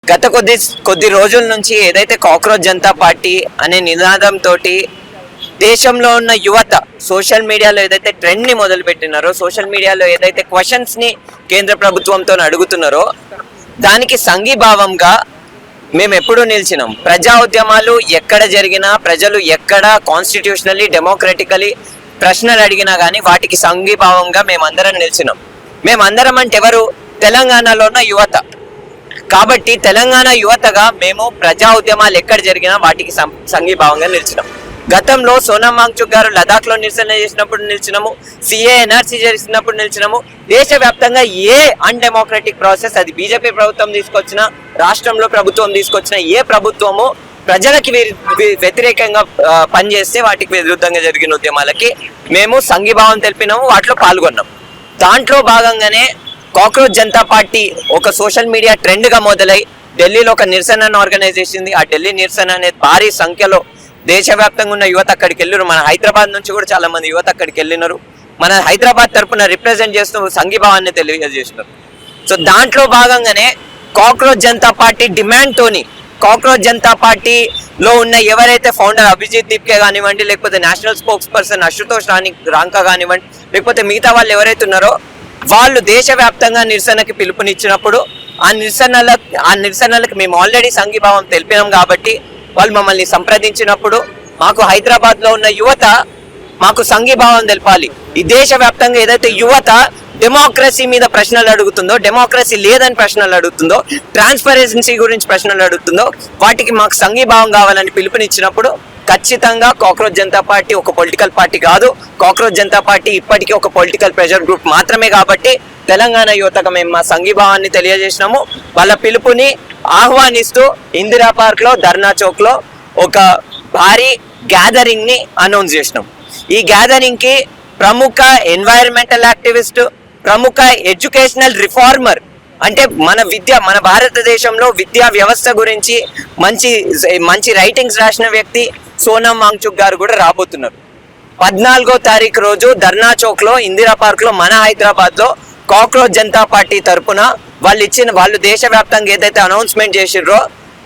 గత కొద్ది రోజుల నుంచి ఏదైతే కాక్రోచ్ జనతా పార్టీ అనే నినాదంతో దేశంలో ఉన్న యువత సోషల్ మీడియాలో ఏదైతే ట్రెండ్ ని మొదలు పెట్టినారో, సోషల్ మీడియాలో ఏదైతే క్వశ్చన్స్ ని కేంద్ర ప్రభుత్వంతో అడుగుతున్నారో దానికి సంఘీభావంగా మేము ఎప్పుడూ నిలిచినాం. ప్రజా ఉద్యమాలు ఎక్కడ జరిగినా, ప్రజలు ఎక్కడ కాన్స్టిట్యూషనల్లీ డెమోక్రటికలీ ప్రశ్నలు అడిగినా కానీ వాటికి సంఘీభావంగా మేమందరం నిలిచినాం. మేమందరం అంటే ఎవరు? తెలంగాణలో ఉన్న యువత. కాబట్టి తెలంగాణ యువతగా మేము ప్రజా ఉద్యమాలు ఎక్కడ జరిగినా వాటికి సంఘీభావంగా నిలిచినాం. గతంలో సోనం వాంగ్చుక్ గారు లదాఖ్ లో నిరసన చేసినప్పుడు నిలిచినాము, సిఏ ఎన్ఆర్సీ చేసినప్పుడు నిలిచినాము. దేశవ్యాప్తంగా ఏ అన్డెమోక్రటిక్ ప్రాసెస్, అది బీజేపీ ప్రభుత్వం తీసుకొచ్చిన, రాష్ట్రంలో ప్రభుత్వం తీసుకొచ్చిన ఏ ప్రభుత్వము ప్రజలకి వ్యతిరేకంగా పనిచేస్తే వాటికి విరుద్ధంగా జరిగిన ఉద్యమాలకి మేము సంఘీభావం తెలిపినాము, వాటిలో పాల్గొన్నాం. దాంట్లో భాగంగానే కాక్రోచ్ జనతా పార్టీ ఒక సోషల్ మీడియా ట్రెండ్ గా మొదలై ఢిల్లీలో ఒక నిరసనను ఆర్గనైజ్ చేసింది. ఆ ఢిల్లీ నిరసన అనేది భారీ సంఖ్యలో దేశవ్యాప్తంగా ఉన్న యువత అక్కడికి వెళ్ళారు. మన హైదరాబాద్ నుంచి కూడా చాలా మంది యువత అక్కడికి వెళ్ళినారు. మన హైదరాబాద్ తరఫున రిప్రజెంట్ చేస్తూ సంఘీభావాన్ని తెలియజేసినారు. సో దాంట్లో భాగంగానే కాక్రోచ్ జనతా పార్టీ డిమాండ్ తోని, కాక్రోచ్ జనతా పార్టీలో ఉన్న ఎవరైతే ఫౌండర్ అభిజిత్ దీప్కే కానివ్వండి, లేకపోతే నేషనల్ స్పోక్స్ పర్సన్ అశుతోష్ రాంకా కానివ్వండి, లేకపోతే మిగతా వాళ్ళు ఎవరైతే ఉన్నారో వాళ్ళు దేశవ్యాప్తంగా నిరసనకి పిలుపునిచ్చినప్పుడు ఆ నిరసనలకు మేము ఆల్రెడీ సంఘీభావం తెలిపినాం. కాబట్టి వాళ్ళు మమ్మల్ని సంప్రదించినప్పుడు మాకు హైదరాబాద్ లో ఉన్న యువత మాకు సంఘీభావం తెలపాలి. ఈ దేశవ్యాప్తంగా ఏదైతే యువత డెమోక్రసీ మీద ప్రశ్నలు అడుగుతుందో, డెమోక్రసీ లేదని ప్రశ్నలు అడుగుతుందో, ట్రాన్స్పరెన్సీ గురించి ప్రశ్నలు అడుగుతుందో వాటికి మాకు సంఘీభావం కావాలని పిలుపునిచ్చినప్పుడు ఖచ్చితంగా కాక్రోచ్ జనతా పార్టీ ఒక పొలిటికల్ పార్టీ కాదు. కాక్రోచ్ జనతా పార్టీ ఇప్పటికీ ఒక పొలిటికల్ ప్రెషర్ గ్రూప్ మాత్రమే. కాబట్టి తెలంగాణ యువతకు మేము మా సంఘీభావాన్ని తెలియజేసినాము. వాళ్ళ పిలుపుని ఆహ్వానిస్తూ ఇందిరా పార్క్ లో, ధర్నా చౌక్ లో ఒక భారీ గ్యాదరింగ్ ని అనౌన్స్ చేసినాం. ఈ గ్యాదరింగ్ కి ప్రముఖ ఎన్వైరన్మెంటల్ యాక్టివిస్ట్, ప్రముఖ ఎడ్యుకేషనల్ రిఫార్మర్, అంటే మన భారతదేశంలో విద్యా వ్యవస్థ గురించి మంచి రైటింగ్స్ రాసిన వ్యక్తి సోనం వాంగ్చుక్ గారు కూడా రాబోతున్నారు. 14వ తారీఖు రోజు ధర్నా చౌక్ లో, ఇందిరా పార్క్ లో, మన హైదరాబాద్ లో కాక్రోచ్ జనతా పార్టీ తరఫున వాళ్ళు దేశవ్యాప్తంగా ఏదైతే అనౌన్స్మెంట్ చేసిర్రో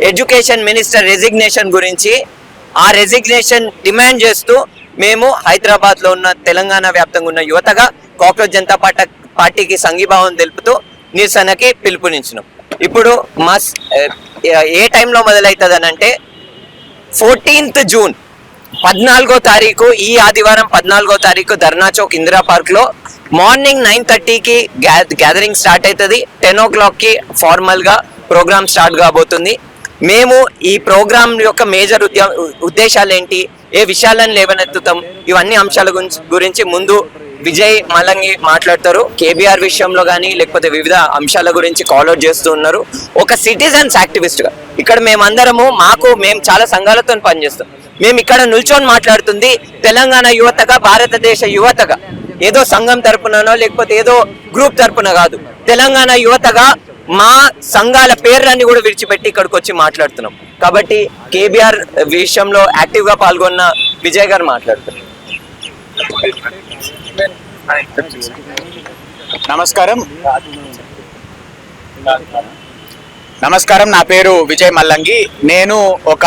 ఎడ్యుకేషన్ మినిస్టర్ రెసిగ్నేషన్ గురించి, ఆ రెసిగ్నేషన్ డిమాండ్ చేస్తూ మేము హైదరాబాద్ లో ఉన్న తెలంగాణ వ్యాప్తంగా ఉన్న యువతగా కాక్రోచ్ జనతా పార్టీకి సంఘీభావం తెలుపుతూ నిరసనకి పిలుపునిచ్చినాం. ఇప్పుడు ఏ టైంలో మొదలవుతుంది అని అంటే 14th జూన్ 14వ తారీఖు, ఈ ఆదివారం 14వ తారీఖు ధర్నా చౌక్ ఇందిరా పార్క్ లో మార్నింగ్ 9:30కి గ్యాదరింగ్ స్టార్ట్ అవుతుంది. 10 o'clock కి ఫార్మల్ గా ప్రోగ్రామ్ స్టార్ట్ కాబోతుంది. మేము ఈ ప్రోగ్రామ్ యొక్క మేజర్ ఉద్దేశాలు ఏంటి, ఏ విషయాలను లేవనెత్తుతాం, ఇవన్నీ అంశాల గురించి ముందు విజయ్ మల్లంగి మాట్లాడతారు. కేబీఆర్ విషయంలో కానీ లేకపోతే వివిధ అంశాల గురించి కాల్అవుట్ చేస్తూ ఉన్నారు. ఒక సిటిజన్స్ యాక్టివిస్ట్ గా ఇక్కడ మేము చాలా సంఘాలతో పనిచేస్తాం. మేము ఇక్కడ నిల్చొని మాట్లాడుతుంది తెలంగాణ యువతగా, భారతదేశ యువతగా, ఏదో సంఘం తరపునో లేకపోతే ఏదో గ్రూప్ తరపున కాదు. తెలంగాణ యువతగా మా సంఘాల పేర్లన్నీ కూడా విడిచిపెట్టి ఇక్కడికి వచ్చి మాట్లాడుతున్నాం. కాబట్టి కేబీఆర్ విషయంలో యాక్టివ్ గా పాల్గొన్న విజయ్ గారు మాట్లాడుతున్నారు. నమస్కారం, నా పేరు విజయ్ మల్లంగి. నేను ఒక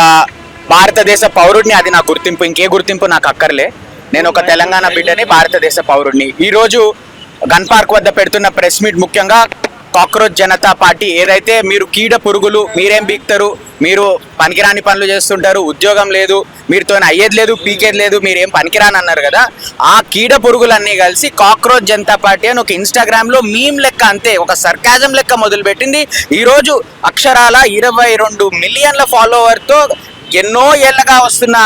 భారతదేశ పౌరుడిని. అది నా గుర్తింపు, ఇంకే గుర్తింపు నాకు అక్కర్లే. నేను ఒక తెలంగాణ బిడ్డని, భారతదేశ పౌరుడిని. ఈరోజు గన్ పార్క్ వద్ద పెడుతున్న ప్రెస్ మీట్ ముఖ్యంగా కాక్రోచ్ జనతా పార్టీ ఏదైతే మీరు కీడ పురుగులు, మీరేం బీక్తారు, మీరు పనికిరాని పనులు చేస్తుంటారు, ఉద్యోగం లేదు, మీరుతో అయ్యేది లేదు, పీకేది లేదు, మీరేం పనికిరాని అన్నారు కదా, ఆ కీడ పురుగులన్నీ కలిసి కాక్రోచ్ జనతా పార్టీ అని ఒక ఇన్స్టాగ్రామ్లో మీమ్ లెక్క, అంతే ఒక సర్కాజం లెక్క మొదలుపెట్టింది. ఈరోజు అక్షరాల 22 మిలియన్ల ఫాలోవర్తో ఎన్నో ఏళ్ళగా వస్తున్న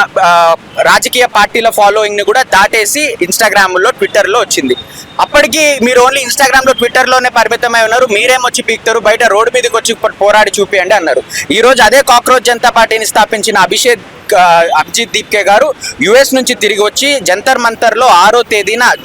రాజకీయ పార్టీల ఫాలోయింగ్ని కూడా దాటేసి ఇన్స్టాగ్రామ్లో, ట్విట్టర్లో వచ్చింది. అప్పటికి మీరు ఓన్లీ ఇన్స్టాగ్రామ్లో, ట్విట్టర్లోనే పరిమితమై ఉన్నారు. మీరేమొచ్చి పీక్తారు, బయట రోడ్డు మీదకి వచ్చి పోరాడి చూపియండి అన్నారు. ఈరోజు అదే కాక్రోచ్ జనతా పార్టీని స్థాపించిన అభిజిత్ దీప్కే గారు యుఎస్ నుంచి తిరిగి వచ్చి జంతర్ మంతర్లో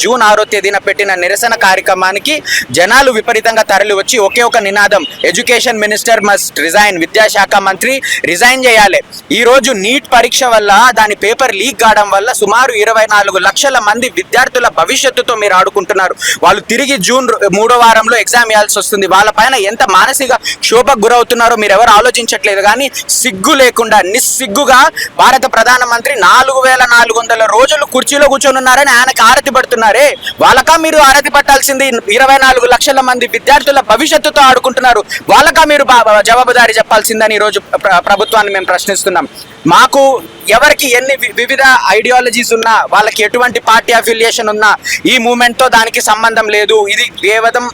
జూన్ 6వ తేదీన పెట్టిన నిరసన కార్యక్రమానికి జనాలు విపరీతంగా తరలి వచ్చి ఒకే ఒక నినాదం, ఎడ్యుకేషన్ మినిస్టర్ మస్ట్ రిజైన్, విద్యాశాఖ మంత్రి రిజైన్ చేయాలి. ఈ రోజు నీట్ పరీక్ష వల్ల దాని పేపర్ లీక్ కావడం వల్ల సుమారు 24 లక్షల మంది విద్యార్థుల భవిష్యత్తుతో మీరు ఆడుకుంటున్నారు. వాళ్ళు తిరిగి జూన్ 3వ వారంలో ఎగ్జామ్ వేయాల్సి వస్తుంది. వాళ్ళపైన ఎంత మానసిక క్షోభకు గురవుతున్నారో మీరు ఎవరు ఆలోచించట్లేదు. కానీ సిగ్గు లేకుండా నిస్సిగ్గుగా భారత ప్రధానమంత్రి 4400 రోజులు కుర్చీలో కూర్చొని ఉన్నారని ఆయనకు ఆరతి పడుతున్నారే, వాళ్ళకా మీరు ఆరతి పట్టాల్సింది? 24 లక్షల మంది విద్యార్థుల భవిష్యత్తుతో ఆడుకుంటున్నారు, వాళ్ళకా మీరు జవాబుదారీ చెప్పాల్సిందని ఈరోజు ప్రభుత్వాన్ని మేము ప్రశ్నిస్తున్నాం. మాకు ఎవరికి ఎన్ని వివిధ ఐడియాలజీస్ ఉన్నా, వాళ్ళకి ఎటువంటి పార్టీ అఫిలియేషన్ ఉన్నా ఈ మూమెంట్ తో దానికి సంబంధం లేదు. ఇది కేవలం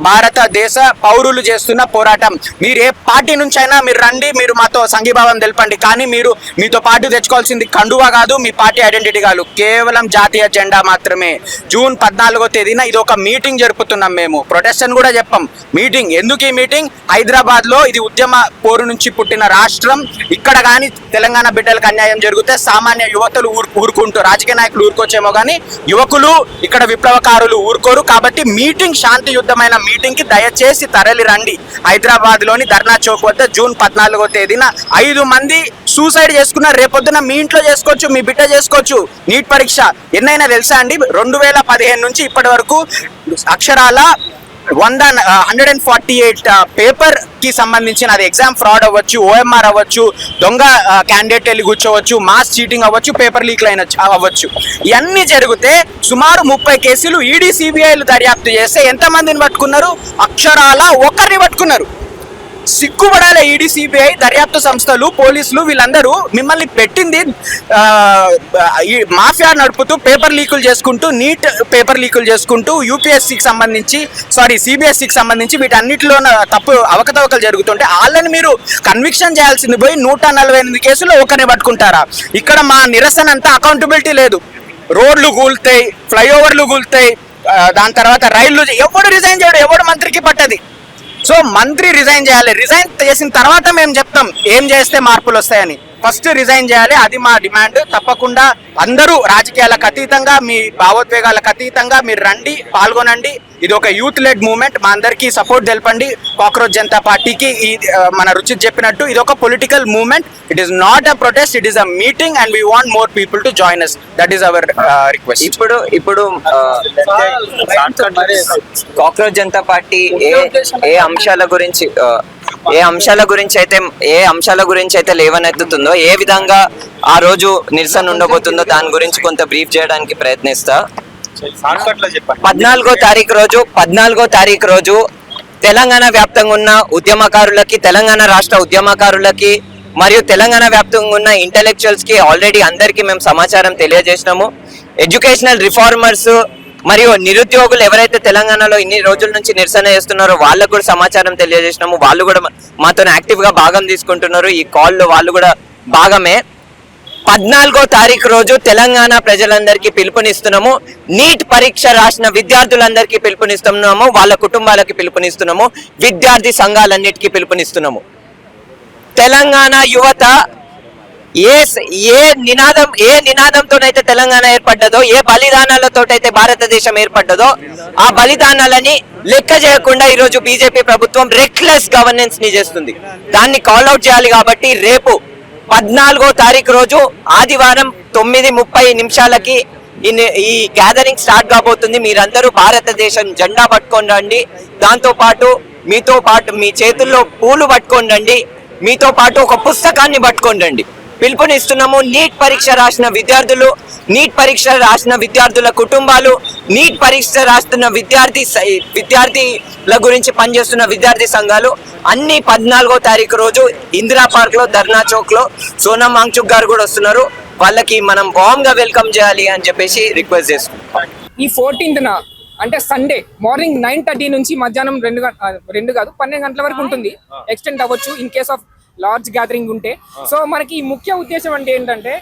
భారతదేశ పౌరులు చేస్తున్న పోరాటం. మీరు ఏ పార్టీ నుంచి అయినా మీరు రండి, మీరు మాతో సంఘీభావం తెలపండి. కానీ మీరు మీతో పాటు తెచ్చుకోవాల్సింది కండువా కాదు, మీ పార్టీ ఐడెంటిటీ కాదు, కేవలం జాతీయ జెండా మాత్రమే. జూన్ 14వ తేదీన ఇది ఒక మీటింగ్ జరుపుతున్నాం. మేము ప్రొటెస్ట్ అని కూడా చెప్పాం. మీటింగ్ ఎందుకు? ఈ మీటింగ్ హైదరాబాద్ లో ఇది ఉద్యమ పోరు నుంచి పుట్టిన రాష్ట్రం. ఇక్కడ కానీ తెలంగాణ బిడ్డలకు అన్యాయం జరిగితే సామాన్య యువతలు ఊరుకుంటూ, రాజకీయ నాయకులు ఊరుకోవచ్చేమో కానీ యువకులు, ఇక్కడ విప్లవకారులు ఊరుకోరు. కాబట్టి మీటింగ్ శాంతియుద్ధమైన మీటింగ్ కి దయచేసి తరలి రండి. హైదరాబాద్ లోని ధర్నా చౌక్ వద్ద జూన్ 14వ తేదీన 5 మంది సూసైడ్ చేసుకున్నారు. రేపొద్దున మీ ఇంట్లో చేసుకోవచ్చు, మీ బిడ్డ చేసుకోవచ్చు. నీట్ పరీక్ష ఎన్నైనా తెలుసా అండి? 2015 నుంచి ఇప్పటి వరకు అక్షరాల 148 పేపర్ కి సంబంధించిన, అది ఎగ్జామ్ ఫ్రాడ్ అవ్వచ్చు, ఓఎంఆర్ అవ్వచ్చు, దొంగ క్యాండిడేట్ వెళ్ళి కూర్చోవచ్చు, మాస్ చీటింగ్ అవ్వచ్చు, పేపర్ లీక్ అవ్వచ్చు. ఇవన్నీ జరిగితే సుమారు 30 కేసులు ఈడీ సిబిఐలు దర్యాప్తు చేస్తే ఎంతమందిని పట్టుకున్నారు? అక్షరాల ఒకరిని పట్టుకున్నారు. సిగ్గుపడాలి ఈడీ సిబిఐ దర్యాప్తు సంస్థలు, పోలీసులు, వీళ్ళందరూ మిమ్మల్ని పెట్టింది మాఫియా నడుపుతూ, పేపర్ లీకులు చేసుకుంటూ, నీట్ పేపర్ లీకులు చేసుకుంటూ, యూపీఎస్సీకి సంబంధించి సిబిఎస్సికి సంబంధించి వీటన్నిటిలో తప్పు అవకతవకలు జరుగుతుంటే వాళ్ళని మీరు కన్విక్షన్ చేయాల్సింది పోయి 148 కేసుల్లో ఒకరిని పట్టుకుంటారా? ఇక్కడ మా నిరసన అంతా అకౌంటబిలిటీ లేదు. రోడ్లు కూలుతాయి, ఫ్లైఓవర్లు కూలుతాయి, దాని తర్వాత రైళ్లు. ఎవడు రిజైన్ చేయడు, ఎవడు మంత్రికి పట్టది. సో మంత్రి రిజైన్ చేయాలి. రిజైన్ చేసిన తర్వాత మేము చెప్తాం ఏం చేస్తే మార్పులు వస్తాయని. ఫస్ట్ రిజైన్ చేయాలి, అది మా డిమాండ్. తప్పకుండా అందరూ రాజకీయాలకు అతీతంగా, మీ భావోద్వేగాలకు అతీతంగా మీరు రండి, పాల్గొనండి. ఇది ఒక యూత్ లెడ్ మూవ్మెంట్. మా అందరికీ సపోర్ట్ తెలపండి. కాక్రోచ్ జనతా పార్టీకి మన రుచిత్ చెప్పినట్టు ఇది ఒక political movement. It is not a protest, it is a meeting and we want more people to join us. That is our request. ఇప్పుడు కాక్రోచ్ జనతా పార్టీ ఏ అంశాల గురించి అయితే లేవనెత్తుతుందో, ఏ విధంగా ఆ రోజు నిరసన ఉండబోతుందో దాని గురించి కొంత బ్రీఫ్ చేయడానికి ప్రయత్నిస్తా. 14వ తారీఖు రోజు తెలంగాణ వ్యాప్తంగా ఉన్న ఉద్యమకారులకి, తెలంగాణ రాష్ట్ర ఉద్యమకారులకి మరియు తెలంగాణ వ్యాప్తంగా ఉన్న ఇంటెలెక్చువల్స్ కి ఆల్రెడీ అందరికీ మేము సమాచారం తెలియజేసినాము. ఎడ్యుకేషనల్ రిఫార్మర్స్ మరియు నిరుద్యోగులు ఎవరైతే తెలంగాణలో ఇన్ని రోజుల నుంచి నిరసన చేస్తున్నారో వాళ్ళకు కూడా సమాచారం తెలియజేసినాము. వాళ్ళు కూడా మాతో యాక్టివ్ గా భాగం తీసుకుంటున్నారు. ఈ కాల్లో వాళ్ళు కూడా భాగమే. 14వ తారీఖు రోజు తెలంగాణ ప్రజలందరికీ పిలుపునిస్తున్నాము. నీట్ పరీక్ష రాసిన విద్యార్థులందరికీ పిలుపునిస్తున్నాము, వాళ్ళ కుటుంబాలకి పిలుపునిస్తున్నాము, విద్యార్థి సంఘాలన్నిటికీ పిలుపునిస్తున్నాము. తెలంగాణ యువత ఏ నినాదంతోనైతే తెలంగాణ ఏర్పడ్డదో, ఏ బలిదానాలతోటైతే భారతదేశం ఏర్పడ్డదో ఆ బలిదానాలని లెక్క చేయకుండా ఈరోజు బీజేపీ ప్రభుత్వం రెక్లెస్ గవర్నెన్స్ ని చేస్తుంది. దాన్ని కాల్అవుట్ చేయాలి. కాబట్టి రేపు 14వ తారీఖు రోజు ఆదివారం 9:30 ఈ గ్యాదరింగ్ స్టార్ట్ కాబోతుంది. మీరందరూ భారతదేశం జెండా పట్టుకొని రండి. దాంతో పాటు మీతో పాటు మీ చేతుల్లో పూలు పట్టుకొని రండి. మీతో పాటు ఒక పుస్తకాన్ని పట్టుకొని రండి. పిలుపునిస్తున్నాము. నీట్ పరీక్ష రాసిన విద్యార్థులు, నీట్ పరీక్ష రాసిన విద్యార్థుల కుటుంబాలు, నీట్ పరీక్ష రాస్తున్న విద్యార్థుల గురించి పనిచేస్తున్న విద్యార్థి సంఘాలు అన్ని 14వ తారీఖు రోజు ఇందిరా పార్క్ లో, ధర్నా చౌక్ లో సోనం వాంగ్చుక్ గారు కూడా వస్తున్నారు. వాళ్ళకి మనం వార్మ్ గా వెల్కమ్ చేయాలి అని చెప్పేసి రిక్వెస్ట్ చేస్తున్నాం. ఈ 14th అంటే సండే మార్నింగ్ 9:30 నుంచి మధ్యాహ్నం 12 గంటల వరకు ఉంటుంది. ఎక్స్టెండ్ అవ్వచ్చు in case of large gathering ఉంటే. సో మనకి ముఖ్య ఉద్దేశం అంటే ఏంటంటే,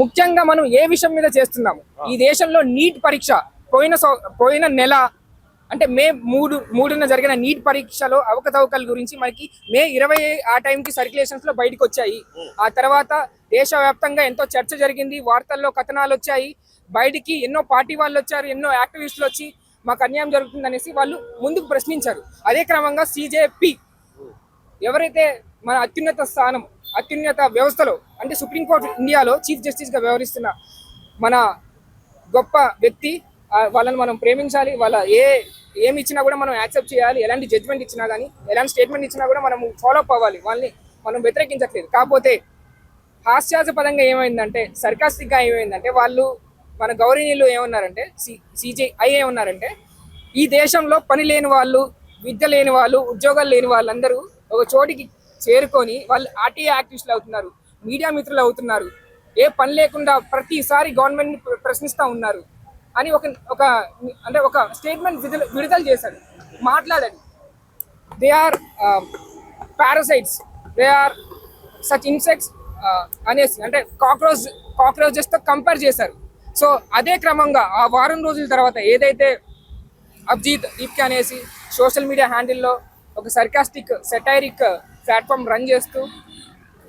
ముఖ్యంగా మనం ఏ విషయం మీద చేస్తున్నాము, ఈ దేశంలో నీట్ పరీక్ష పోయిన నెల అంటే మే 3న జరిగిన నీట్ పరీక్షలో అవకతవకల గురించి మనకి మే 20 ఆ టైంకి సర్క్యులేషన్స్ లో బయటకు వచ్చాయి. ఆ తర్వాత దేశవ్యాప్తంగా ఎంతో చర్చ జరిగింది, వార్తల్లో కథనాలు వచ్చాయి, బయటికి ఎన్నో పార్టీ వాళ్ళు వచ్చారు, ఎన్నో యాక్టివిస్టులు వచ్చి మాకు అన్యాయం జరుగుతుంది అనేసి వాళ్ళు ముందుకు ప్రశ్నించారు. అదే క్రమంగా సిజేపి ఎవరైతే మన అత్యున్నత వ్యవస్థలో అంటే సుప్రీంకోర్టు ఇండియాలో చీఫ్ జస్టిస్ గా వ్యవహరిస్తున్న మన గొప్ప వ్యక్తి, వాళ్ళని మనం ప్రేమించాలి, వాళ్ళ ఏమి ఇచ్చినా కూడా మనం యాక్సెప్ట్ చేయాలి, ఎలాంటి జడ్జ్మెంట్ ఇచ్చినా కానీ ఎలాంటి స్టేట్మెంట్ ఇచ్చినా కూడా మనం ఫాలో అప్ అవ్వాలి, వాళ్ళని మనం వ్యతిరేకించట్లేదు. కాకపోతే హాస్యాస్పదంగా ఏమైందంటే, సర్కాస్టిక్గా ఏమైందంటే, వాళ్ళు మన గౌరవనీయులు ఏమన్నారంటే, సిజేఐ ఏమన్నారంటే, ఈ దేశంలో పని లేని వాళ్ళు, విద్య లేని వాళ్ళు, ఉద్యోగాలు లేని వాళ్ళందరూ ఒక చోటికి చేరుకొని వాళ్ళు ఆర్టీఐ యాక్టివిస్టులు అవుతున్నారు, మీడియా మిత్రులు అవుతున్నారు, ఏ పని లేకుండా ప్రతిసారి గవర్నమెంట్ని ప్రశ్నిస్తూ ఉన్నారు అని ఒక స్టేట్మెంట్ విడుదల చేశారు, మాట్లాడారు. They are parasites, they are such insects అనేసి అంటే కాక్రోచెస్తో కంపేర్ చేశారు. సో అదే క్రమంగా ఆ వారం రోజుల తర్వాత ఏదైతే అభిజిత్ దీప్కి అనేసి సోషల్ మీడియా హ్యాండిల్లో ఒక సెటైరిక్ ప్లాట్ఫామ్ రన్ చేస్తూ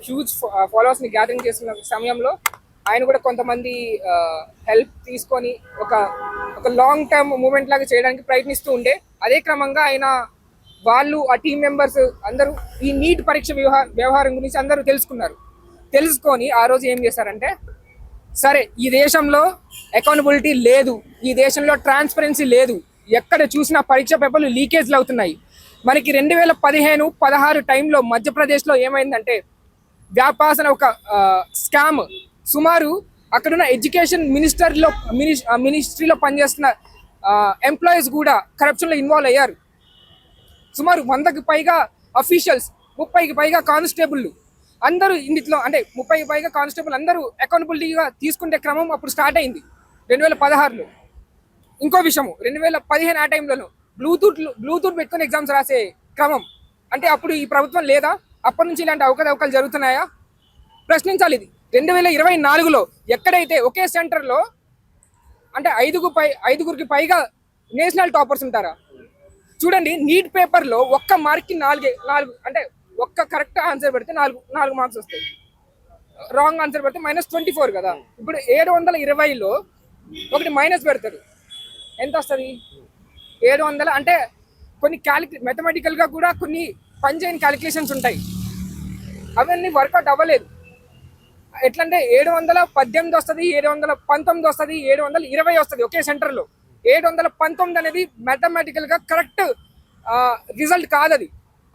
హ్యూజ్ ఫాలోవర్స్ని గ్యాదరింగ్ చేస్తున్న సమయంలో ఆయన కూడా కొంతమంది హెల్ప్ తీసుకొని ఒక లాంగ్ టర్మ్ మూమెంట్ లాగా చేయడానికి ప్రయత్నిస్తూ ఉండే. అదే క్రమంగా వాళ్ళు ఆ టీం మెంబర్స్ అందరూ ఈ నీట్ పరీక్ష వ్యవహారం గురించి అందరూ తెలుసుకొని ఆ రోజు ఏం చేశారంటే, సరే ఈ దేశంలో అకౌంటబిలిటీ లేదు, ఈ దేశంలో ట్రాన్స్పరెన్సీ లేదు, ఎక్కడ చూసినా పరీక్ష పేపర్లు లీకేజ్లు అవుతున్నాయి. మనకి 2015-16 టైంలో మధ్యప్రదేశ్లో ఏమైందంటే వ్యాపాసన ఒక స్కామ్, సుమారు అక్కడున్న ఎడ్యుకేషన్ మినిస్ట్రీలో పనిచేస్తున్న ఎంప్లాయీస్ కూడా కరప్షన్లో ఇన్వాల్వ్ అయ్యారు. సుమారు 100కి పైగా అఫీషియల్స్, 30కి పైగా కానిస్టేబుల్ అందరూ ఇందులో అంటే 30కి పైగా కానిస్టేబుల్ అందరూ అకౌంటబిలిటీగా తీసుకునే క్రమం అప్పుడు స్టార్ట్ అయింది 2016లో. ఇంకో విషయము 2015 ఆ టైంలోనూ బ్లూటూత్ పెట్టుకుని ఎగ్జామ్స్ రాసే క్రమం. అంటే అప్పుడు ఈ ప్రభుత్వం లేదా? అప్పటి నుంచి ఇలాంటి అవకతవకలు జరుగుతున్నాయా? ప్రశ్నించాలి. ఇది 2024లో ఎక్కడైతే ఒకే సెంటర్లో అంటే 5గురికి పైగా నేషనల్ టాపర్స్ ఉంటారా? చూడండి, నీట్ పేపర్లో ఒక్క మార్క్కి 4 అంటే ఒక్క కరెక్ట్ ఆన్సర్ పెడితే 4 మార్క్స్ వస్తాయి, రాంగ్ ఆన్సర్ పెడితే -24 కదా. ఇప్పుడు 720లో ఒకటి మైనస్ పెడతారు, ఎంత వస్తుంది? 700 అంటే కొన్ని మెథమెటికల్గా కూడా కొన్ని పనిచేయని క్యాలిక్యులేషన్స్ ఉంటాయి, అవన్నీ వర్కౌట్ అవ్వలేదు. ఎట్లంటే 718 వస్తుంది, 719 వస్తుంది, 720 వస్తుంది ఒకే సెంటర్లో. 719 అనేది మ్యాథమెటికల్గా కరెక్ట్ రిజల్ట్ కాదు.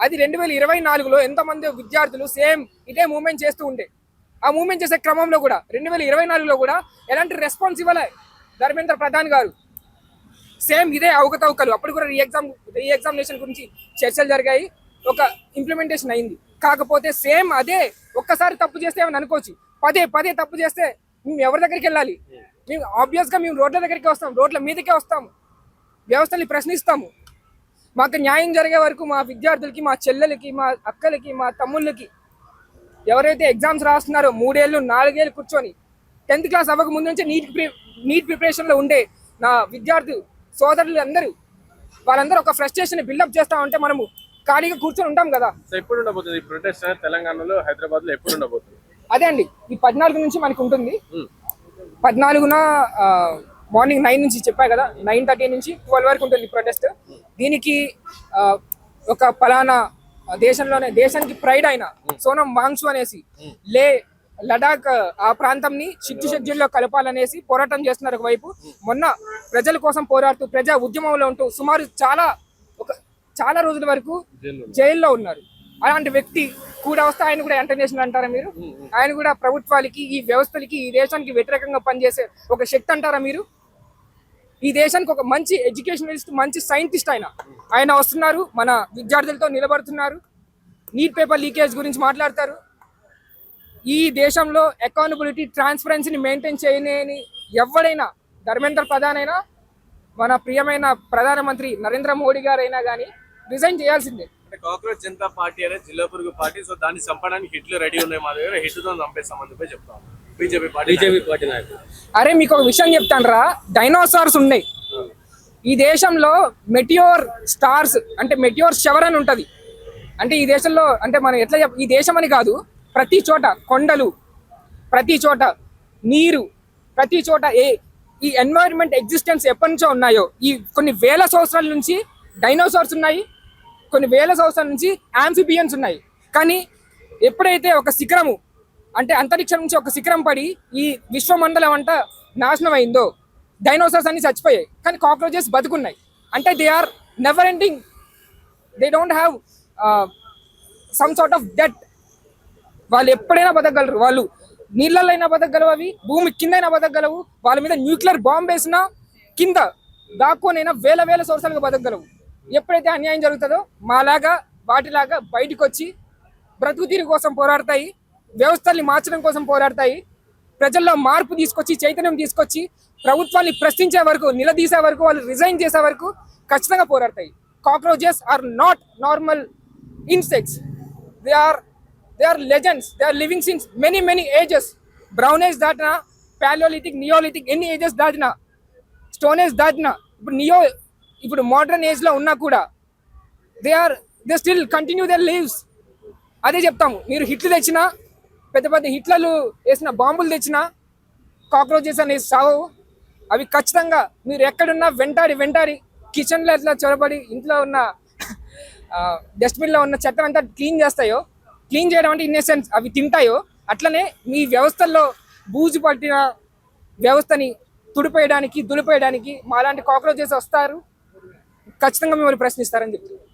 అది 2024లో ఎంతమంది విద్యార్థులు సేమ్ ఇదే మూవ్మెంట్ చేస్తూ ఉండే, ఆ మూవ్మెంట్ చేసే క్రమంలో కూడా 2024లో కూడా ఎలాంటి రెస్పాన్స్ ఇవ్వలే ధర్మేంద్ర ప్రధాన్ గారు. సేమ్ ఇదే అవకతవకలు. అప్పుడు కూడా రీఎగ్జామినేషన్ గురించి చర్చలు జరిగాయి, ఒక ఇంప్లిమెంటేషన్ అయింది. కాకపోతే సేమ్ అదే ఒక్కసారి తప్పు చేస్తే ఏమని అనుకోవచ్చు, పదే తప్పు చేస్తే మేము ఎవరి దగ్గరికి వెళ్ళాలి? మేము ఆబ్వియస్గా మేము రోడ్ల దగ్గరికి వస్తాం, రోడ్ల మీదకే వస్తాము, వ్యవస్థని ప్రశ్నిస్తాము. మాకు న్యాయం జరిగే వరకు మా విద్యార్థులకి, మా చెల్లెలకి, మా అక్కలకి, మా తమ్ముళ్ళకి ఎవరైతే ఎగ్జామ్స్ రాస్తున్నారో 3 ఏళ్ళు 4 ఏళ్ళు కూర్చొని 10th క్లాస్ అవ్వక ముందు నుంచి నీట్ ప్రిపరేషన్లో ఉండే నా విద్యార్థి సోదరులు వాళ్ళందరూ ఒక ఫ్రస్ట్రేషన్ బిల్డప్ చేస్తా ఉంటే మనము ఖాళీగా కూర్చొని ఉంటాం కదా. సో ఎప్పుడు ఉండబోతుంది ఈ ప్రొటెస్ట్ తెలంగాణలో, హైదరాబాద్లో ఎప్పుడు ఉండబోతుంది? అదే అండి, ఈ 14 నుంచి మనకు ఉంటుంది. 14న మార్నింగ్ 9 నుంచి చెప్పా కదా, 9:30 నుంచి 12 వరకు ఉంటుంది ప్రొటెస్ట్. దీనికి ఒక పలానా దేశానికి ప్రైడ్ అయిన సోనం వాంగ్చు అనేసి లడాక్ ఆ ప్రాంతంని షెడ్యూల్లో కలపాలనేసి పోరాటం చేస్తున్నారు ఒకవైపు. మొన్న ప్రజల కోసం పోరాడుతూ ప్రజా ఉద్యమంలో ఉంటూ సుమారు చాలా రోజుల వరకు జైల్లో ఉన్నారు. అలాంటి వ్యక్తి కూడా వస్తే ఆయన కూడా ఇంటర్నేషనల్ అంటారా మీరు? ఆయన కూడా ప్రభుత్వాలకి, ఈ వ్యవస్థలకి, ఈ దేశానికి వ్యతిరేకంగా పనిచేసే ఒక శక్తి అంటారా మీరు? ఈ దేశానికి ఒక మంచి ఎడ్యుకేషనలిస్ట్, మంచి సైంటిస్ట్ ఆయన వస్తున్నారు, మన విద్యార్థులతో నిలబడుతున్నారు, నీట్ పేపర్ లీకేజ్ గురించి మాట్లాడతారు. ఈ దేశంలో అకౌంటబిలిటీ, ట్రాన్స్పరెన్సీని మెయింటైన్ చేయలేని ఎవడైనా, ధర్మేంద్ర ప్రధాన్ అయినా, మన ప్రియమైన ప్రధానమంత్రి నరేంద్ర మోడీ గారు అయినా కానీ రిజైన్ చేయాల్సిందే. అంటే కాక్రోచ్ జనతా పార్టీ అనేది జిల్లా పొరుగు పార్టీ, సో దాన్ని చంపడానికి హిట్లు రెడీ ఉన్నాయి మా దగ్గర, హిట్తో చంపేస్తామని చెప్పి చెప్తాం బీజేపీ పార్టీ నాయకులు. అరే మీకు ఒక విషయం చెప్తాను రా, డైనోసార్స్ ఉన్నాయి, ఈ దేశంలో మెటియోర్ స్టార్స్ అంటే మెటియోర్ షవర్ అని ఉంటుంది. అంటే ఈ దేశంలో అంటే మనం ఎట్లా ఈ దేశం అని కాదు, ప్రతి చోట కొండలు, ప్రతి చోట నీరు, ప్రతి చోట ఈ ఎన్వైరన్మెంట్ ఎగ్జిస్టెన్స్ ఎప్పటి నుంచో ఉన్నాయో, ఈ కొన్ని వేల సంవత్సరాల నుంచి డైనోసార్స్ ఉన్నాయి, కొన్ని వేల సంవత్సరాల నుంచి ఆంఫిబియన్స్ ఉన్నాయి. కానీ ఎప్పుడైతే ఒక శిఖరము అంటే అంతరిక్షం నుంచి ఒక శిఖరం పడి ఈ విశ్వమండలం అంతా నాశనం అయిందో డైనోసార్స్ అన్ని చచ్చిపోయాయి, కానీ కాక్రోచెస్ బతుకున్నాయి. అంటే they are never ending, they don't have some sort of death. వాళ్ళు ఎప్పుడైనా బతకగలరు, వాళ్ళు నీళ్ళల్లో అయినా బతకగలవు, అవి భూమి కింద అయినా బతకగలవు, వాళ్ళ మీద న్యూక్లియర్ బాంబ్ వేసినా కింద దాక్కోనైనా వేల వేల సంవత్సరాలుగా బతకగలవు. ఎప్పుడైతే అన్యాయం జరుగుతుందో మాలాగా వాటిలాగా బయటకు వచ్చి బ్రతుకు తీరు కోసం పోరాడతాయి, వ్యవస్థల్ని మార్చడం కోసం పోరాడతాయి, ప్రజల్లో మార్పు తీసుకొచ్చి చైతన్యం తీసుకొచ్చి ప్రభుత్వాన్ని ప్రశ్నించే వరకు, నిలదీసే వరకు, వాళ్ళు రిజైన్ చేసే వరకు ఖచ్చితంగా పోరాడతాయి. Cockroaches are not normal insects, they are legends. They are living since many ages. Brown age దాటిన, Paleolithic, Neolithic, ఎన్ని ఏజెస్ దాటిన, స్టోన్ ఏజ్ దాటిన, ఇప్పుడు మోడర్న్ ఏజ్ లో ఉన్నా కూడా they still continue their lives. అదే చెప్తాము, మీరు హిట్లు తెచ్చినా, పెద్ద పెద్ద హిట్లర్లు వేసిన బాంబులు తెచ్చినా కాక్రోచెస్ అనేవి సావు. అవి ఖచ్చితంగా మీరు ఎక్కడున్నా వెంటాడి కిచెన్లో ఎట్లా చొరబడి ఇంట్లో ఉన్న డస్ట్బిన్లో ఉన్న చెత్త అంతా క్లీన్ చేస్తాయో, క్లీన్ చేయడం అంటే ఇన్ ఎసెన్స్ అవి తింటాయో, అట్లనే మీ వ్యవస్థల్లో బూజు పట్టిన వ్యవస్థని దులిపేయడానికి మాలాంటి కాక్రోచెస్ వస్తారు, ఖచ్చితంగా మిమ్మల్ని ప్రశ్నిస్తారని చెప్తున్నారు.